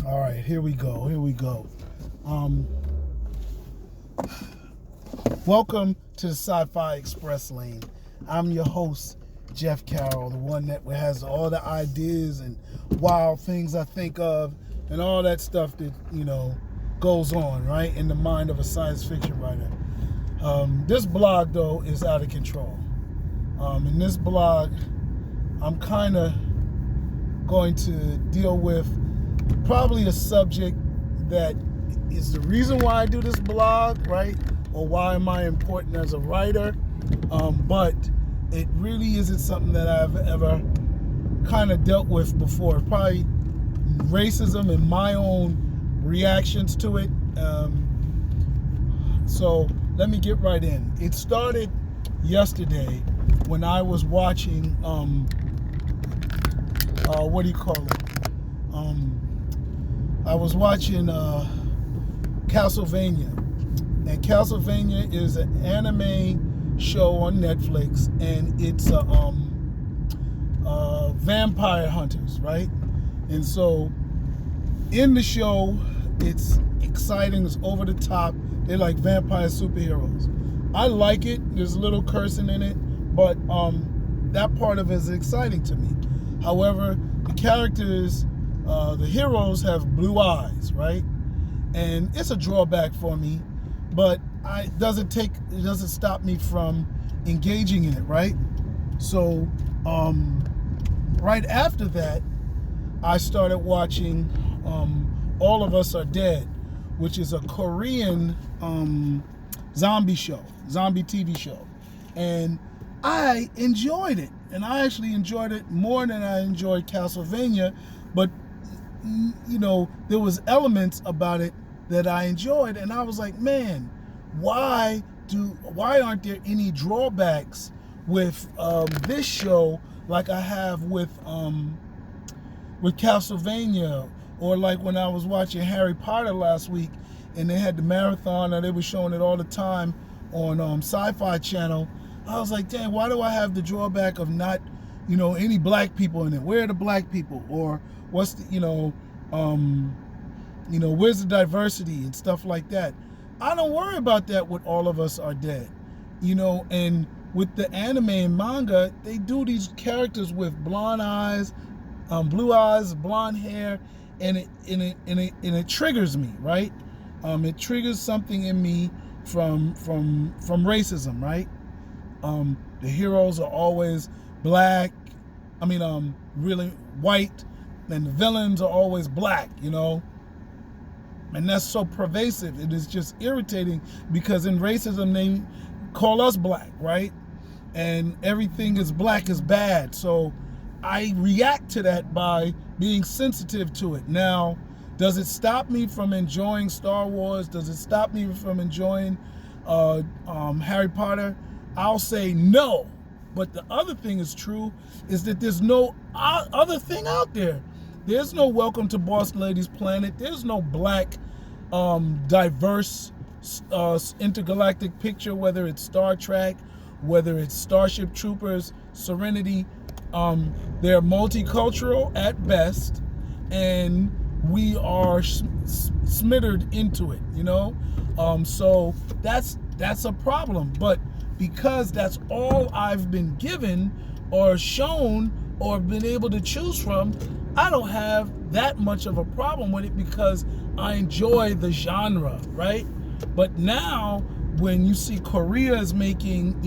All right, here we go. Here we go. Um, Welcome to the Sci-Fi Express Lane. I'm your host, Jeff Carroll, the one that has all the ideas and wild things I think of and all that stuff that, goes on, right, in the mind of a science fiction writer. This blog, though, is out of control. In this blog, I'm kind of going to deal with probably a subject that is the reason why I do this blog, right? Or why am I important as a writer? But it really isn't something that I've ever kind of dealt with before. Probably racism and my own reactions to it. So let me get right in. It started yesterday when I was watching, what do you call it? I was watching Castlevania. And Castlevania is an anime show on Netflix, and it's vampire hunters, right? And so in the show, it's exciting, it's over the top. They're like vampire superheroes. I like it. There's a little cursing in it, but that part of it is exciting to me. However, the characters, the heroes have blue eyes, right? And it's a drawback for me, but it doesn't stop me from engaging in it, right? So right after that, I started watching All of Us Are Dead, which is a Korean zombie TV show. And I enjoyed it. And I actually enjoyed it more than I enjoyed Castlevania, but there was elements about it that I enjoyed, and I was like, man, why aren't there any drawbacks with this show like I have with Castlevania, or like when I was watching Harry Potter last week and they had the marathon and they were showing it all the time on Sci-Fi Channel. I was like, dang, why do I have the drawback of not, any black people in it? Where are the black people? Or what's the, where's the diversity and stuff like that? I don't worry about that with All of Us Are Dead. And with the anime and manga, they do these characters with blonde eyes, blue eyes, blonde hair, and it triggers me, right? It triggers something in me from racism, right? The heroes are always black. Really white, and the villains are always black, and that's so pervasive. It is just irritating because in racism they call us black, right? And everything is black is bad. So I react to that by being sensitive to it. Now, does it stop me from enjoying Star Wars? Does it stop me from enjoying Harry Potter? I'll say no. But the other thing is true is that there's no other thing out there. There's no Welcome to Boss Lady's Planet. There's no black, diverse, intergalactic picture, whether it's Star Trek, whether it's Starship Troopers, Serenity. They're multicultural at best, and we are smittered into it, So that's a problem. But because that's all I've been given or shown or been able to choose from, I don't have that much of a problem with it because I enjoy the genre, right? But now, when you see Korea is making,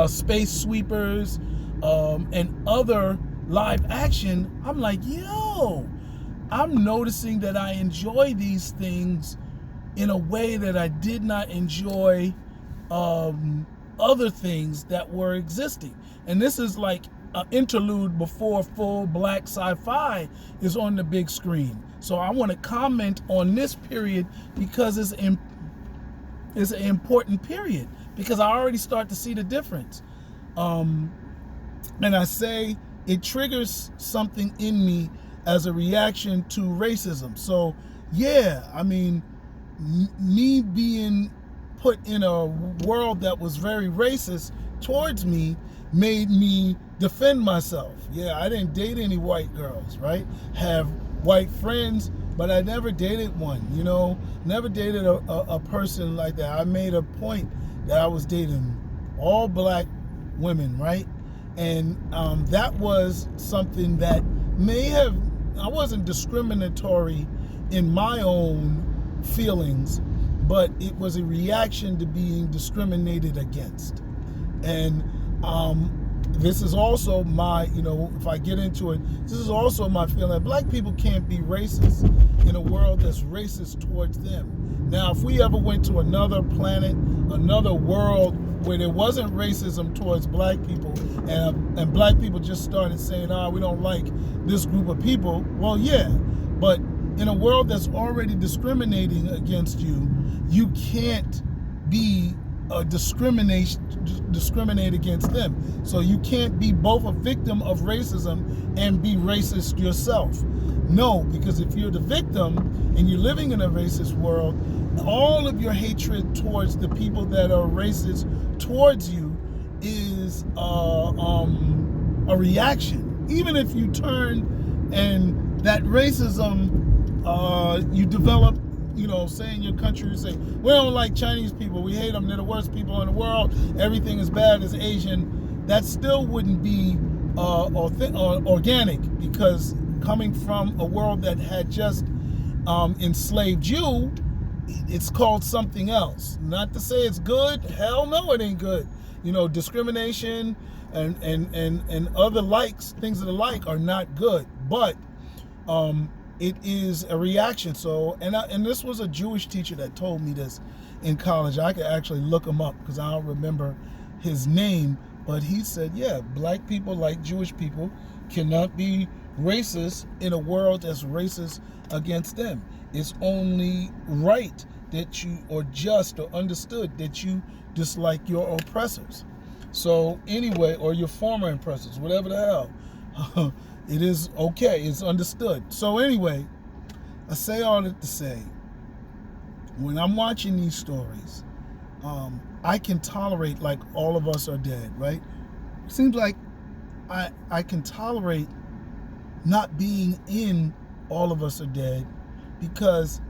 space sweepers, and other live action, I'm like, yo, I'm noticing that I enjoy these things in a way that I did not enjoy other things that were existing. And this is like an interlude before full black sci-fi is on the big screen. So I want to comment on this period because it's an important period, because I already start to see the difference. And I say it triggers something in me as a reaction to racism. So yeah, me being put in a world that was very racist towards me made me defend myself. Yeah, I didn't date any white girls, right? Have white friends, but I never dated one, you know, never dated a person like that. I made a point that I was dating all black women, right? And that was something that I wasn't discriminatory in my own feelings, but it was a reaction to being discriminated against. And this is also my, you know, if I get into it, this is also my feeling. Black people can't be racist in a world that's racist towards them. Now, if we ever went to another planet, another world where there wasn't racism towards black people, and black people just started saying, we don't like this group of people, well, yeah. But in a world that's already discriminating against you, you can't be discriminate against them. So you can't be both a victim of racism and be racist yourself. No, because if you're the victim and you're living in a racist world, all of your hatred towards the people that are racist towards you is a reaction. Even if you turn and that racism, you develop, you know, say in your country, you say, we don't like Chinese people, we hate them, they're the worst people in the world, everything is bad as Asian, that still wouldn't be organic, because coming from a world that had just enslaved you, it's called something else. Not to say it's good, hell no, it ain't good. You know, discrimination and other likes, things of the like, are not good, but it is a reaction. So, and this was a Jewish teacher that told me this in college. I could actually look him up because I don't remember his name, but he said, yeah, black people, like Jewish people, cannot be racist in a world that's racist against them. It's only right that you, or just, or understood that you dislike your oppressors. So anyway, or your former oppressors, whatever the hell. It is okay. It's understood. So anyway, I say all that to say, when I'm watching these stories, I can tolerate, like, all of us are dead, right? It seems like I can tolerate not being in all of us are dead because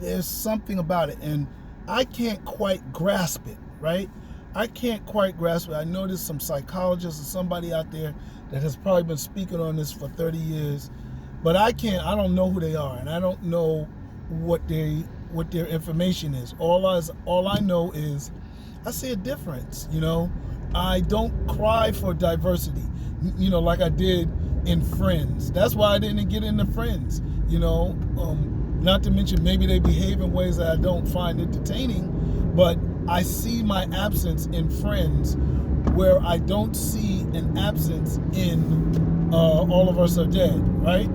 there's something about it, and I can't quite grasp it, right? I can't quite grasp it. I know there's some psychologist or somebody out there that has probably been speaking on this for 30 years, but I don't know who they are, and I don't know what their information is. All I know is I see a difference, you know. I don't cry for diversity, you know, like I did in Friends. That's why I didn't get into Friends, you know. Not to mention maybe they behave in ways that I don't find entertaining, but I see my absence in Friends where I don't see an absence in All of Us Are Dead, right?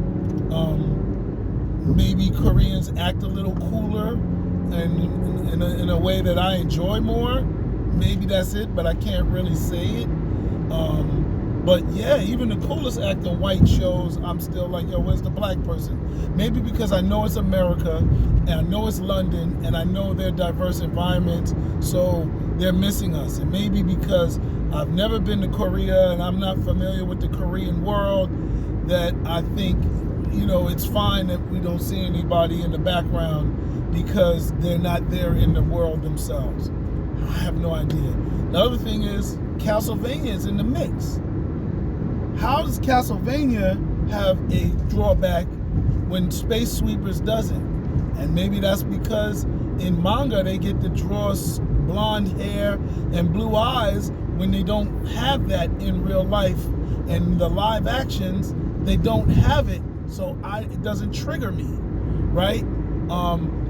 Maybe Koreans act a little cooler and in a way that I enjoy more. Maybe that's it, but I can't really say it. But yeah, even the coolest acting white shows, I'm still like, yo, where's the black person? Maybe because I know it's America, and I know it's London, and I know they're diverse environments, so they're missing us. And maybe because I've never been to Korea and I'm not familiar with the Korean world, that I think, you know, it's fine that we don't see anybody in the background because they're not there in the world themselves. I have no idea. The other thing is, Castlevania is in the mix. How does Castlevania have a drawback when Space Sweepers doesn't? And maybe that's because in manga they get to draw blonde hair and blue eyes when they don't have that in real life. And the live actions, they don't have it, so it doesn't trigger me, right?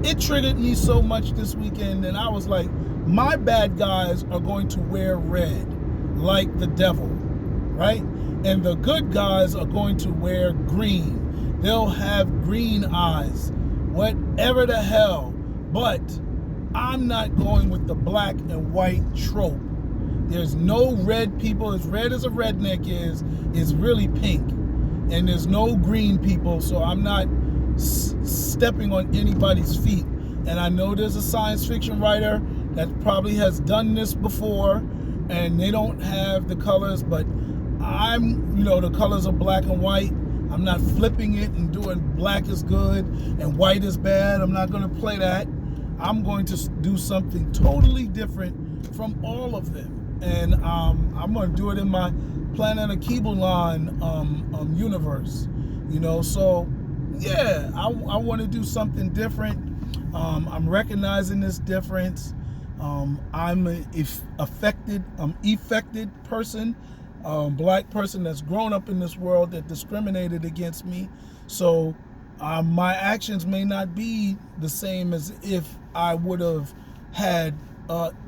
It triggered me so much this weekend, and I was like, my bad guys are going to wear red like the devil, right? And the good guys are going to wear green. They'll have green eyes, whatever the hell. But I'm not going with the black and white trope. There's no red people. As red as a redneck is really pink. And there's no green people, so I'm not stepping on anybody's feet. And I know there's a science fiction writer that probably has done this before, and they don't have the colors, but the colors are black and white. I'm not flipping it and doing black is good and white is bad. I'm not going to play that. I'm going to do something totally different from all of them. And I'm going to do it in my Planet of Kebulan universe. You know, so yeah, I want to do something different. I'm recognizing this difference. I'm an affected person, black person that's grown up in this world that discriminated against me. So my actions may not be the same as if I would have had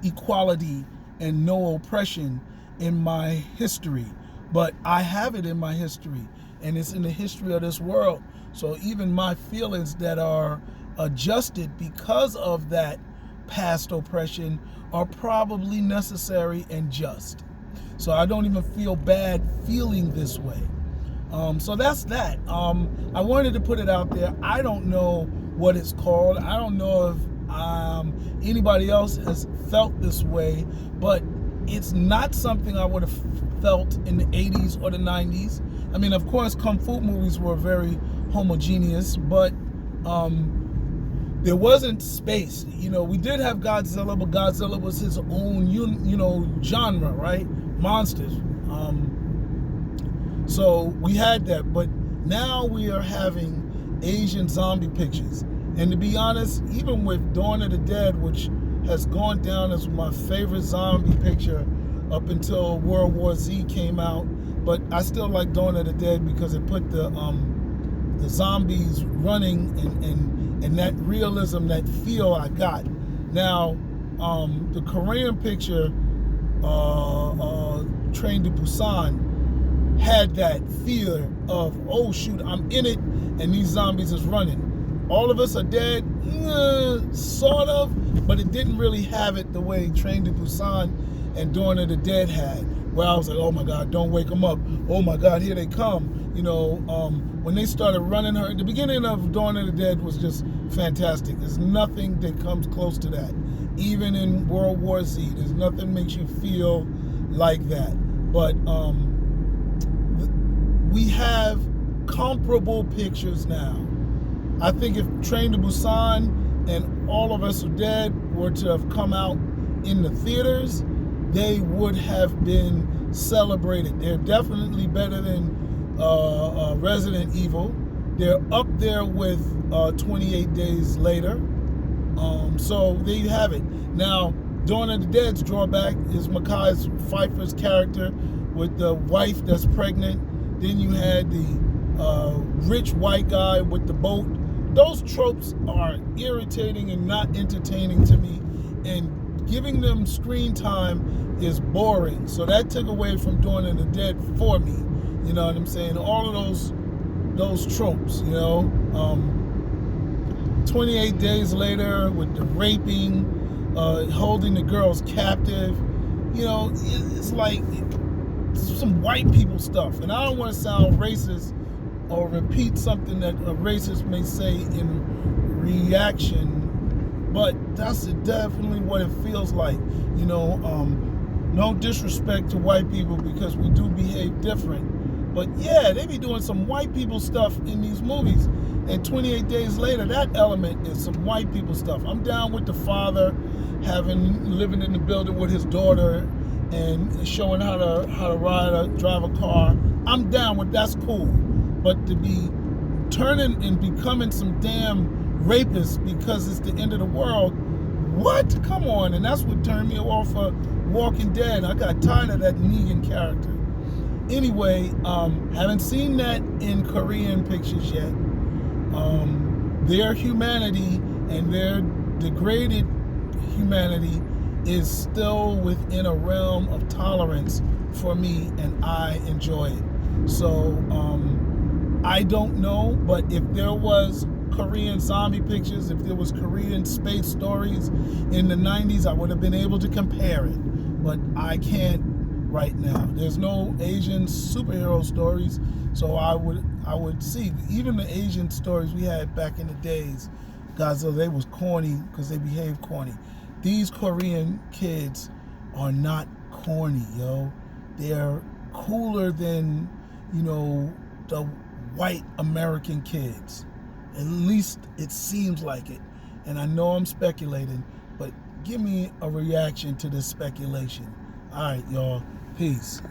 equality and no oppression in my history. But I have it in my history, and it's in the history of this world. So even my feelings that are adjusted because of that past oppression are probably necessary and just. So I don't even feel bad feeling this way. So that's that. I wanted to put it out there. I don't know what it's called. I don't know if anybody else has felt this way, but it's not something I would have felt in the 80s or the 90s. I mean, of course, Kung Fu movies were very homogeneous, but there wasn't space. You know, we did have Godzilla, but Godzilla was his own, genre, right? Monsters. So we had that, but now we are having Asian zombie pictures. And to be honest, even with Dawn of the Dead, which has gone down as my favorite zombie picture up until World War Z came out, but I still like Dawn of the Dead because it put the zombies running and that realism, that feel I got. Now, the Korean picture, Train to Busan, had that fear of, oh shoot, I'm in it, and these zombies is running. All of us are dead, sort of, but it didn't really have it the way Train to Busan and Dawn of the Dead had, where I was like, oh my God, don't wake them up. Oh my God, here they come. You know, when they started running her, the beginning of Dawn of the Dead was just fantastic. There's nothing that comes close to that. Even in World War Z, there's nothing makes you feel like that. But we have comparable pictures now. I think if Train to Busan and All of Us Are Dead were to have come out in the theaters, they would have been celebrated. They're definitely better than Resident Evil. They're up there with 28 Days Later. So there you have it. Now, Dawn of the Dead's drawback is Mekhi Phifer's character with the wife that's pregnant. Then you had the rich white guy with the boat. Those tropes are irritating and not entertaining to me, and giving them screen time is boring. So that took away from Dawn of the Dead for me. You know what I'm saying? All of those tropes, 28 Days Later with the raping, holding the girls captive, it's like some white people stuff. And I don't want to sound racist or repeat something that a racist may say in reaction, but that's definitely what it feels like. No disrespect to white people because we do behave different, but yeah, they be doing some white people stuff in these movies. And 28 Days Later, that element is some white people stuff. I'm down with the father living in the building with his daughter and showing how to drive a car. I'm down with that's cool. But to be turning and becoming some damn rapist because it's the end of the world, what? Come on. And that's what turned me off of Walking Dead. I got tired of that Negan character. Anyway, haven't seen that in Korean pictures yet. Their humanity and their degraded humanity is still within a realm of tolerance for me, and I enjoy it. So, I don't know, but if there was Korean zombie pictures, if there was Korean space stories in the 90s, I would have been able to compare it. But I can't right now. There's no Asian superhero stories, so I would see. Even the Asian stories we had back in the days, Godzilla, they was corny because they behaved corny. These Korean kids are not corny, yo. They're cooler than, the white American kids. At least it seems like it. And I know I'm speculating, but give me a reaction to this speculation. All right, y'all. Peace.